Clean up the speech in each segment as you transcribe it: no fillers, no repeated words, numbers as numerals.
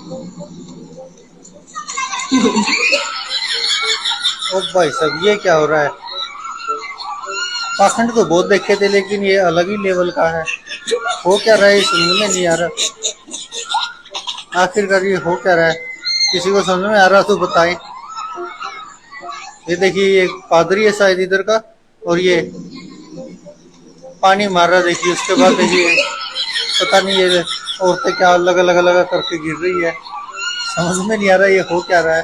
ओ भाई साहब, ये क्या हो रहा है? पाखंड तो बहुत देखे थे, लेकिन ये अलग ही लेवल का है। हो क्या रहा है, ये समझ में नहीं आ रहा। आखिरकार ये हो क्या रहा है? किसी को समझ में आ रहा तो बताएं। ये देखिए, ये पादरी है शायद इधर का, और ये पानी मार रहा, देखिए। उसके बाद देखिए, पता नहीं ये औरतें क्या अलग अलग अलग करके गिर रही है। समझ में नहीं आ रहा ये हो क्या रहा है।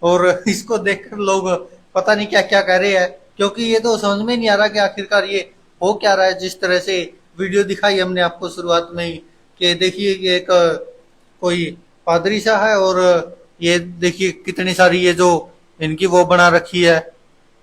और इसको देखकर लोग पता नहीं क्या क्या कह रहे हैं, क्योंकि ये तो समझ में नहीं आ रहा कि आखिरकार ये हो क्या रहा है। जिस तरह से वीडियो दिखाई हमने आपको शुरुआत में ही, कि देखिए ये एक कोई पादरी सा है, और ये देखिए कितनी सारी ये जो इनकी वो बना रखी है,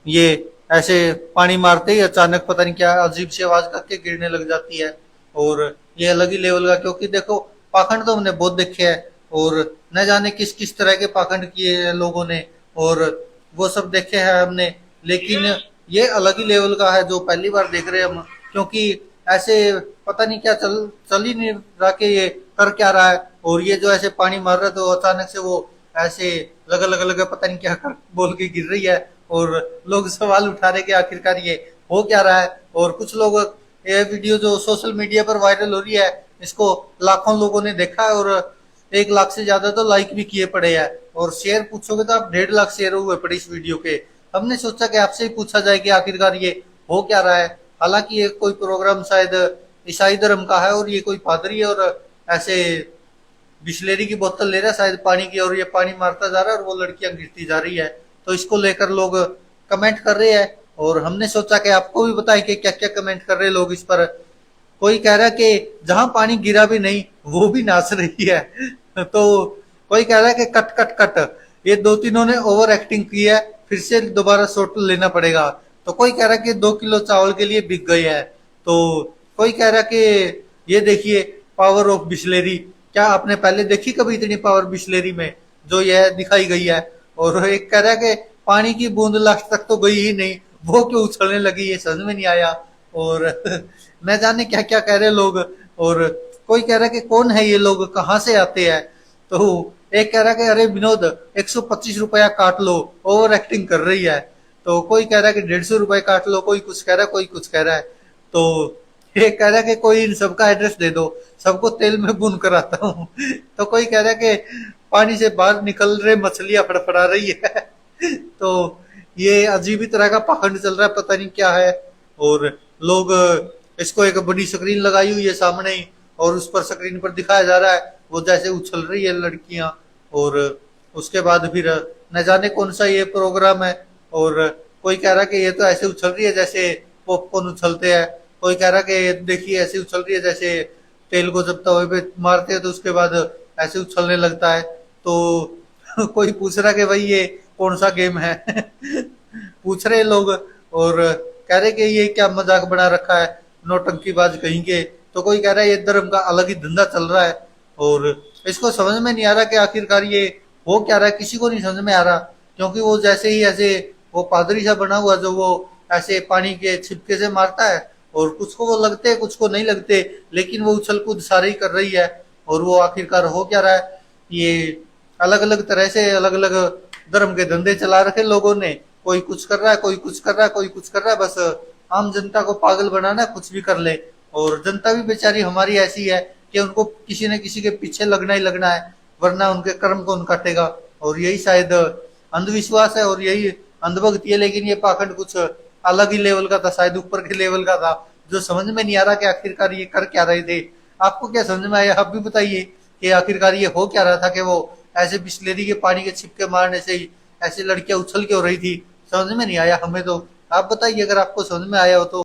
ये ऐसे पानी मारते ही अचानक पता नहीं क्या अजीब सी आवाज करके गिरने लग जाती है। और ये अलग ही लेवल का, क्योंकि देखो पाखंड तो हमने बहुत देखे हैं, और न जाने किस किस तरह के पाखंड किए हैं लोगों ने, और वो सब देखे हैं हमने। लेकिन ये अलग ही लेवल का है जो पहली बार देख रहे हैं हम, क्योंकि ऐसे पता नहीं क्या चल ही नहीं रहा कि ये कर क्या रहा है। और ये जो ऐसे पानी मार रहा है, तो अचानक से वो ऐसे लगा लगा लगा पता नहीं क्या कर बोल के गिर रही है। और लोग सवाल उठा रहे कि आखिरकार ये हो क्या रहा है। और कुछ लोग, ये वीडियो जो सोशल मीडिया पर वायरल हो रही है, इसको लाखों लोगों ने देखा है, और 1 लाख से ज्यादा तो लाइक भी किए पड़े हैं। और शेयर पूछोगे तो आप 1.5 लाख शेयर हुए पड़े इस वीडियो के। हमने सोचा कि आपसे ही पूछा जाए कि आखिरकार ये हो क्या रहा है। हालांकि ये कोई प्रोग्राम शायद ईसाई धर्म का है, और ये कोई पादरी है, और ऐसे बिस्लेरी की बोतल ले रहा है शायद पानी की, और ये पानी मारता जा रहा है, और वो लड़कियां गिरती जा रही है। तो इसको लेकर लोग कमेंट कर रहे हैं, और हमने सोचा कि आपको भी बताएं कि क्या क्या कमेंट कर रहे हैं लोग इस पर। कोई कह रहा है कि जहां पानी गिरा भी नहीं वो भी नाच रही है। तो कोई कह रहा है कि कट कट कट, ये दो तीनों ने ओवर एक्टिंग की है, फिर से दोबारा शॉट लेना पड़ेगा। तो कोई कह रहा है कि 2 किलो चावल के लिए बिक गए हैं। तो कोई कह रहा है कि ये देखिए पावर ऑफ बिस्लेरी, क्या आपने पहले देखी कभी इतनी पावर बिस्लेरी में जो यह दिखाई गई है। और एक कह रहा है कि पानी की बूंद लास्ट तक तो गई ही नहीं, वो क्यों उछलने लगी, ये समझ में नहीं आया। और न जाने क्या क्या कह रहे लोग। और कोई कह रहा है कि कौन है ये लोग, कहाँ से आते हैं। तो एक कह रहा है कि अरे विनोद, 125 रुपया काट लो, ओवर एक्टिंग कर रही है। तो कोई कह रहा है कि 150 रुपए काट लो, कोई कुछ कह रहा है, कोई कुछ कह रहा है। तो एक कह रहा है कि कोई इन सबका एड्रेस दे दो, सबको तेल में भून कर आता हूँ। तो कोई कह रहा है कि पानी से बाहर निकल रहे मछलियां फड़फड़ा रही है। तो ये अजीब ही तरह का पाखंड चल रहा है, पता नहीं क्या है। और लोग इसको एक बड़ी स्क्रीन लगाई हुई है सामने ही, और उस पर स्क्रीन पर दिखाया जा रहा है वो जैसे उछल रही है लड़कियां। और उसके बाद फिर न जाने कौन सा ये प्रोग्राम है। और कोई कह रहा है कि ये तो ऐसे उछल रही है जैसे पॉपकॉर्न उछलते हैं। कोई कह रहा है कि देखिए ऐसे उछल रही है जैसे तेल को जब तवे पे मारते हैं तो उसके बाद ऐसे उछलने लगता है। तो कोई पूछ रहा है कि भाई ये कौन सा गेम है। पूछ रहे लोग, और कह रहे कि ये क्या मजाक बना रखा है, नौटंकीबाज कहीं के। तो कोई कह रहा है ये धर्म का अलग ही धंधा चल रहा है। और इसको समझ में नहीं आ रहा कि आखिरकार ये हो क्या रहा है, किसी को नहीं समझ में आ रहा। क्योंकि वो जैसे ही ऐसे वो पादरी सा बना हुआ जो वो ऐसे पानी के छिपके से मारता है, और कुछ को वो लगते हैं कुछ को नहीं लगते, लेकिन वो उछल कूद सारे ही कर रही है। और वो आखिरकार हो क्या रहा है, ये अलग अलग तरह से अलग अलग धर्म के धंधे चला रखे लोगों ने। कोई कुछ कर रहा है, कोई कुछ कर रहा है, कोई कुछ कर रहा है, बस आम जनता को पागल बनाना है, कुछ भी कर ले। और जनता भी बेचारी हमारी ऐसी है कि उनको किसी न किसी के पीछे लगना ही लगना है, वरना उनके कर्म कौन काटेगा। और यही शायद अंधविश्वास है, और यही अंधभक्ति है। लेकिन ये पाखंड कुछ अलग ही लेवल का था, शायद ऊपर के लेवल का था, जो समझ में नहीं आ रहा कि आखिरकार ये कर क्या रहे थे। आपको क्या समझ में आया, आप भी बताइए कि आखिरकार ये हो क्या रहा था, कि वो ऐसे बिस्लेरी के पानी के छिपके मारने से ही ऐसी लड़कियां उछल क्यों रही थी। समझ में नहीं आया हमें तो। आप बताइए अगर आपको समझ में आया हो तो।